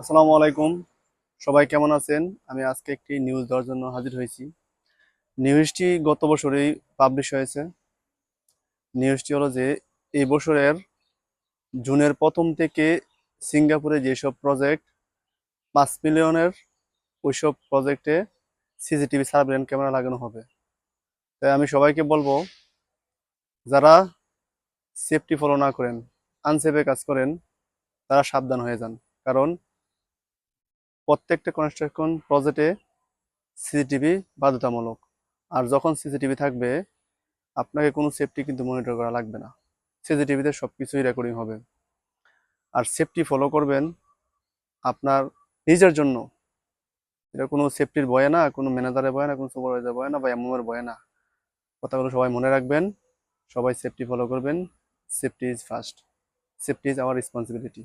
আসসালামু আলাইকুম। সবাই কেমন আছেন? আমি আজকে একটি নিউজ দেওয়ার জন্য হাজির হয়েছি। নিউজটি গত বছরেই পাবলিশ হয়েছে। নিউজটি হলো যে এই বছরের জুনের প্রথম থেকে সিঙ্গাপুরে যেসব প্রজেক্ট 5 মিলিয়নের ওইসব প্রজেক্টে সিসিটিভি সার্ভেইলেন্স ক্যামেরা লাগানো হবে। তাই আমি সবাইকে বলবো, যারা সেফটি ফলো না করেন, আনসেফে কাজ করেন, তারা সাবধান হয়ে যান। কারণ প্রত্যেকটা কনস্ট্রাকশন প্রজেক্টে সিসিটিভি বাধ্যতামূলক। আর যখন সিসিটিভি থাকবে, আপনাকে কোনো সেফটি কিন্তু মনিটর করা লাগবে না। সিসিটিভিতে সব কিছুই রেকর্ডিং হবে। আর সেফটি ফলো করবেন আপনার নিজের জন্য। এটা কোনো সেফটির ভয়ে না, কোনো ম্যানেজারের ভয়ে না, কোনো সুপারভাইজার ভয়ে না, বা এমএমের ভয়ে না। কথাগুলো সবাই মনে রাখবেন। সবাই সেফটি ফলো করবেন। Safety is first. Safety is our responsibility.